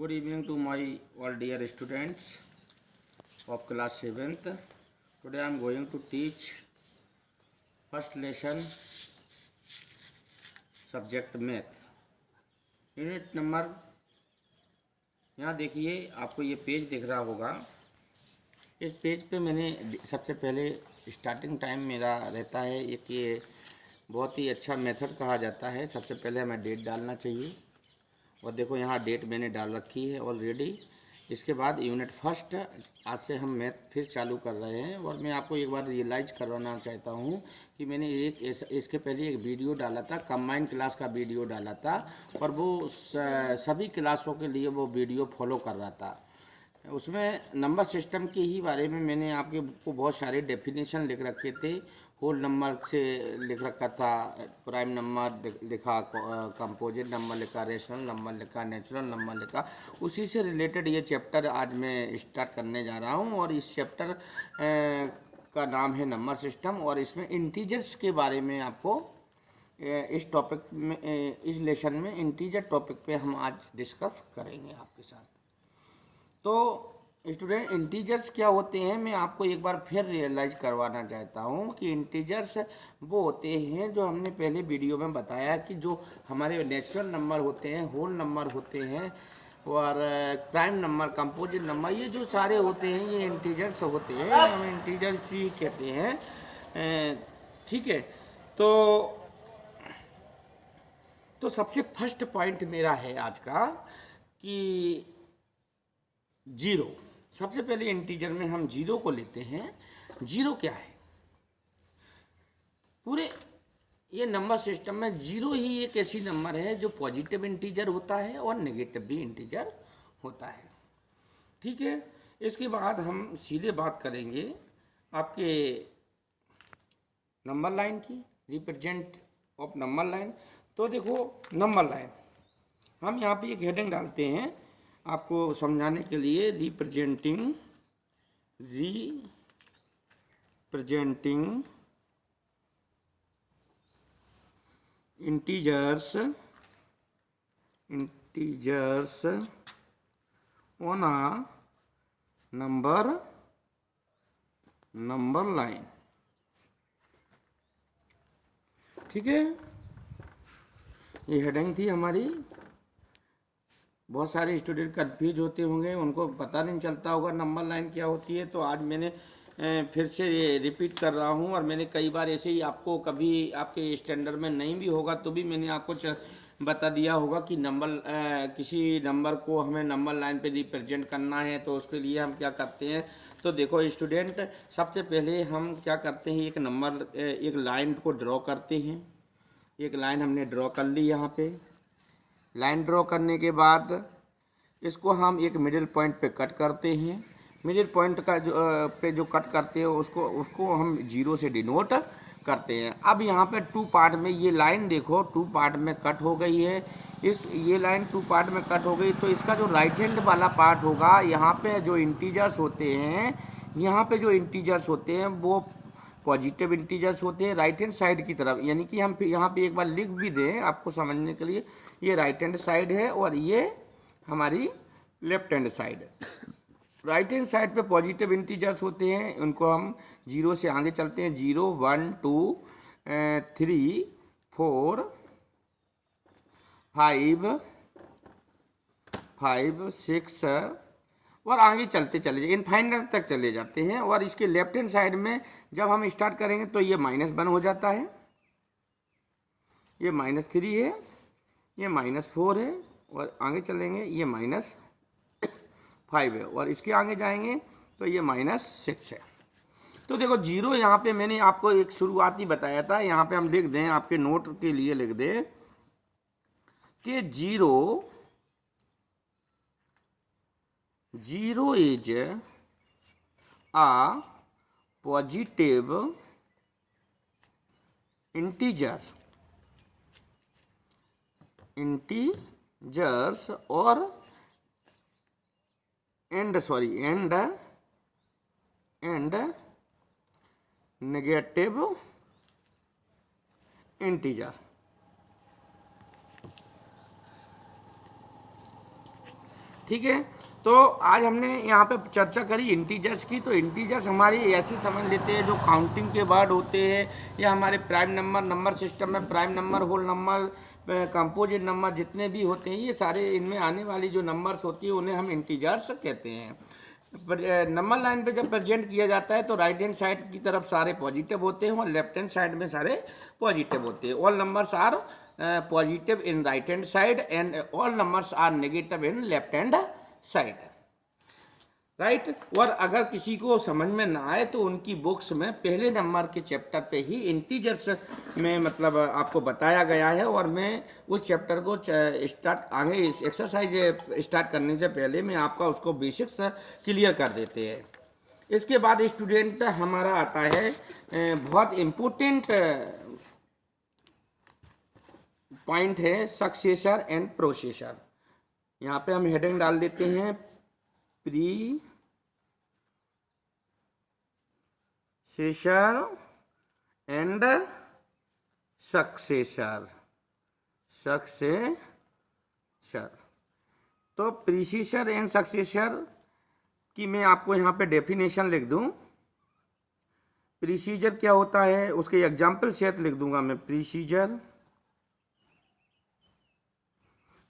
Good evening to my all dear students of class 7th. Today I am going to teach first lesson subject math. Unit number, यहाँ देखिए आपको ये page दिख रहा होगा। इस पेज पे मैंने सबसे पहले स्टार्टिंग टाइम मेरा रहता है एक, ये बहुत ही अच्छा मेथड कहा जाता है। सबसे पहले हमें डेट डालना चाहिए और देखो यहाँ डेट मैंने डाल रखी है ऑलरेडी। इसके बाद यूनिट फर्स्ट आज से हम मैथ फिर चालू कर रहे हैं और मैं आपको एक बार रियलाइज करवाना चाहता हूँ कि मैंने इसके पहले एक वीडियो डाला था, कंबाइंड क्लास का वीडियो डाला था और वो सभी क्लासों के लिए वो वीडियो फॉलो कर रहा था। उसमें नंबर सिस्टम के ही बारे में मैंने आपको बहुत सारे डेफिनेशन लिख रखे थे। होल नंबर से लिख रखा था, प्राइम नंबर लिखा, कंपोजिट नंबर लिखा, रेशनल नंबर लिखा, नेचुरल नंबर लिखा। उसी से रिलेटेड ये चैप्टर आज मैं स्टार्ट करने जा रहा हूँ और इस चैप्टर का नाम है नंबर सिस्टम और इसमें इंटीजर्स के बारे में आपको इस टॉपिक में, इस लेसन में इंटीजर टॉपिक पे हम आज डिस्कस करेंगे आपके साथ। तो स्टूडेंट, इंटीजर्स क्या होते हैं मैं आपको एक बार फिर रियलाइज करवाना चाहता हूँ कि इंटीजर्स वो होते हैं जो हमने पहले वीडियो में बताया कि जो हमारे नेचुरल नंबर होते हैं, होल नंबर होते हैं और प्राइम नंबर, कंपोजिट नंबर, ये जो सारे होते हैं ये इंटीजर्स होते हैं, हम इंटीजर्स ही कहते हैं। ठीक है, तो सबसे फर्स्ट पॉइंट मेरा है आज का कि जीरो। सबसे पहले इंटीजर में हम जीरो को लेते हैं। जीरो क्या है? पूरे ये नंबर सिस्टम में जीरो ही एक ऐसी नंबर है जो पॉजिटिव इंटीजर होता है और नेगेटिव भी इंटीजर होता है। ठीक है, इसके बाद हम सीधे बात करेंगे आपके नंबर लाइन की, रिप्रेजेंट ऑफ नंबर लाइन। तो देखो नंबर लाइन, हम यहाँ पे एक हेडिंग डालते हैं आपको समझाने के लिए, representing integers on a number line. ठीक है, ये हेडिंग थी हमारी। बहुत सारे स्टूडेंट कंफ्यूज होते होंगे, उनको पता नहीं चलता होगा नंबर लाइन क्या होती है। तो आज मैंने फिर से रिपीट कर रहा हूँ और मैंने कई बार ऐसे ही आपको, कभी आपके स्टैंडर्ड में नहीं भी होगा तो भी मैंने आपको बता दिया होगा कि किसी नंबर को हमें नंबर लाइन पे रिप्रेजेंट करना है तो उसके लिए हम क्या करते हैं। तो देखो स्टूडेंट, सबसे पहले हम क्या करते हैं, एक लाइन को ड्रॉ करते हैं। एक लाइन हमने ड्रॉ कर ली। यहाँ पे लाइन ड्रॉ करने के बाद इसको हम एक मिडिल पॉइंट पे कट करते हैं। मिडिल पॉइंट का जो कट करते हैं उसको हम जीरो से डिनोट करते हैं। अब यहाँ पे टू पार्ट में ये लाइन देखो, टू पार्ट में कट हो गई है। ये लाइन टू पार्ट में कट हो गई तो इसका जो राइट हैंड वाला पार्ट होगा, यहाँ पे जो इंटीजर्स होते हैं, वो पॉजिटिव इंटीजर्स होते हैं राइट हैंड साइड की तरफ। यानी कि हम यहाँ पे एक बार लिख भी दें आपको समझने के लिए, ये राइट हैंड साइड है और ये हमारी लेफ्ट हैंड साइड है। राइट हैंड साइड पे पॉजिटिव इंटीजर्स होते हैं, उनको हम जीरो से आगे चलते हैं। 0 1 2 3 4 5 6 और आगे चलते चले जाए, इनफाइनाइट तक चले जाते हैं। और इसके लेफ्ट हैंड साइड में जब हम स्टार्ट करेंगे तो ये -1 हो जाता है, ये -3 है, ये -4 है और आगे चलेंगे ये -5 है और इसके आगे जाएंगे तो ये -6 है। तो देखो जीरो, यहाँ पे मैंने आपको एक शुरुआती बताया था, यहाँ पे हम लिख दें, आपके नोट के लिए लिख दें कि zero is a positive integers और एंड नेगेटिव इंटीजर। ठीक है। तो आज हमने यहाँ पे चर्चा करी इंटीजर्स की। तो इंटीजर्स हमारी ऐसे समझ लेते हैं जो काउंटिंग के वर्ड होते हैं, या हमारे प्राइम नंबर, नंबर सिस्टम में prime number, whole number, composite number जितने भी होते हैं, ये सारे इनमें आने वाली जो नंबर्स होती है उन्हें हम इंटीजर्स कहते हैं। नंबर लाइन पे जब प्रेजेंट किया जाता है तो राइट हैंड साइड की तरफ सारे पॉजिटिव होते हैं और लेफ्ट हैंड साइड में सारे पॉजिटिव होते हैं। All numbers are positive in right hand side and all numbers are negative in left hand side, right. और अगर किसी को समझ में ना आए तो उनकी बुक्स में पहले नंबर के चैप्टर पे ही इंटीजर्स में मतलब आपको बताया गया है, और मैं उस चैप्टर को स्टार्ट आगे इस एक्सरसाइज स्टार्ट करने से पहले मैं आपका उसको बेसिक्स क्लियर कर देते हैं। इसके बाद स्टूडेंट हमारा आता है बहुत इम्पोर्टेंट पॉइंट है सक्सेसर एंड प्रोसेसर। यहाँ पे हम हेडिंग डाल देते हैं प्रीसेसर एंड सक्सेसर। तो प्रीसेसर एंड सक्सेसर की मैं आपको यहाँ पे डेफिनेशन लिख दूँ। प्रीसीजर क्या होता है उसके एग्जाम्पल सेट लिख दूंगा मैं। प्रीसीजर,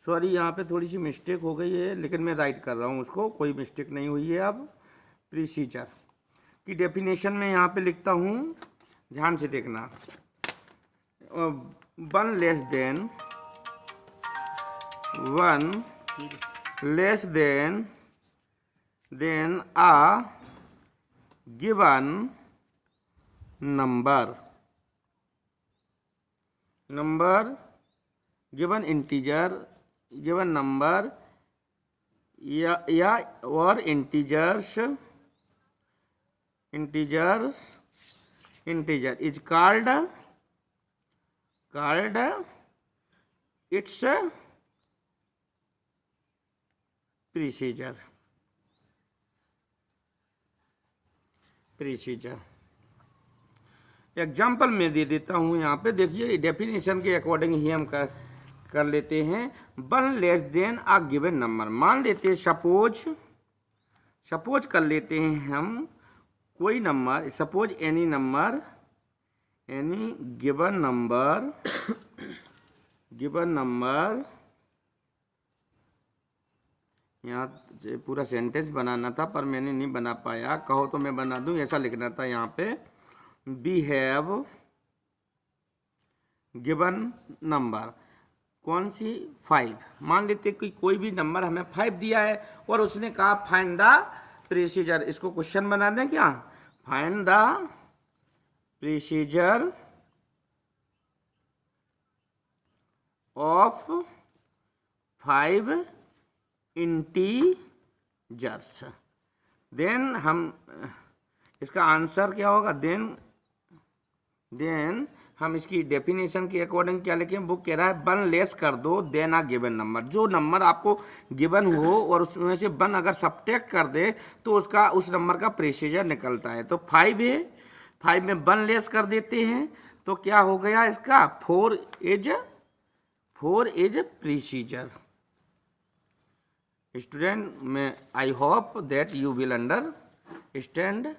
सॉरी यहाँ पे थोड़ी सी मिस्टेक हो गई है लेकिन मैं राइट कर रहा हूँ उसको, कोई मिस्टेक नहीं हुई है। अब प्रीसीजर की डेफिनेशन में यहाँ पे लिखता हूँ, ध्यान से देखना। 1 less than a given number given integer, given number या और integer is called its predecessor. Example मैं दे देता हूँ यहाँ पे, देखिए डेफिनेशन के अकॉर्डिंग ही हम कर लेते हैं। 1 less than a given number, मान लेते हैं सपोज कर लेते हैं हम कोई number, suppose any given number यहाँ पूरा सेंटेंस बनाना था पर मैंने नहीं बना पाया, कहो तो मैं बना दूं। ऐसा लिखना था यहाँ पे, वी हैव गिवन नंबर, कौन सी 5। मान लेते कि कोई भी नंबर हमें 5 दिया है और उसने कहा फाइंड द प्रीसीजर। इसको क्वेश्चन बना दें क्या, find the predecessor of 5 integers. Then हम इसका आंसर क्या होगा, देन हम इसकी डेफिनेशन के अकॉर्डिंग क्या लिखें, बुक कह रहा है 1 लेस कर दो देन आ गिवन नंबर। जो नंबर आपको गिवन हो और उसमें से 1 अगर सब्ट्रैक्ट कर दे तो उसका उस नंबर का प्रीसीजर निकलता है। तो 5 है, 5 में 1 लेस कर देते हैं तो क्या हो गया इसका 4 इज प्रीसीजर। स्टूडेंट मैं I hope that you will understand.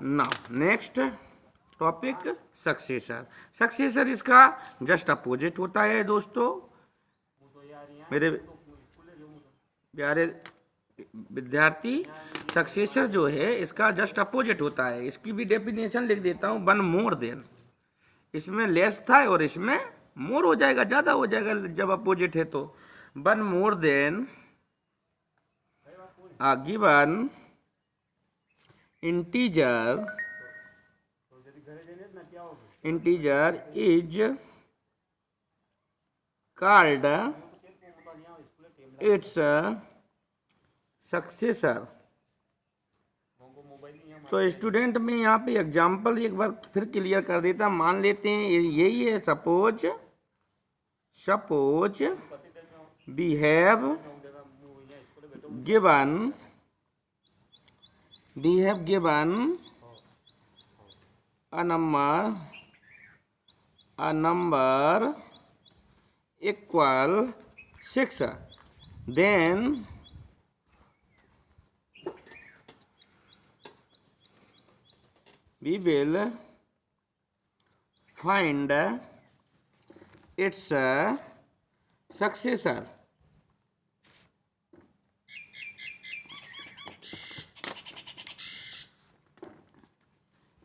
Now next topic successor इसका जस्ट अपोजिट होता है दोस्तों। मेरे प्यारे विद्यार्थी, सक्सेसर जो है इसका जस्ट अपोजिट होता है। इसकी भी डेफिनेशन लिख देता हूँ, 1 मोर देन। इसमें लेस था और इसमें मोर हो जाएगा, ज़्यादा हो जाएगा जब अपोजिट है तो। 1 more than a given integer is called its successor. तो स्टूडेंट में यहाँ पे एग्जाम्पल एक बार फिर क्लियर कर देता। मान लेते हैं यही है, suppose we have given a number equal 6, then we will find its successor.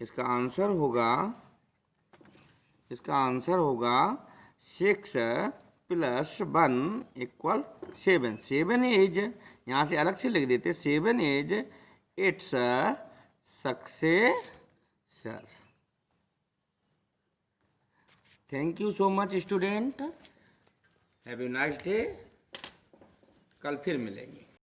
इसका आंसर होगा 6 + 1 = 7. 7 इज, यहाँ से अलग से लिख देते, 7 is it's successor. Thank you so much student. Have a nice day. कल फिर मिलेंगे.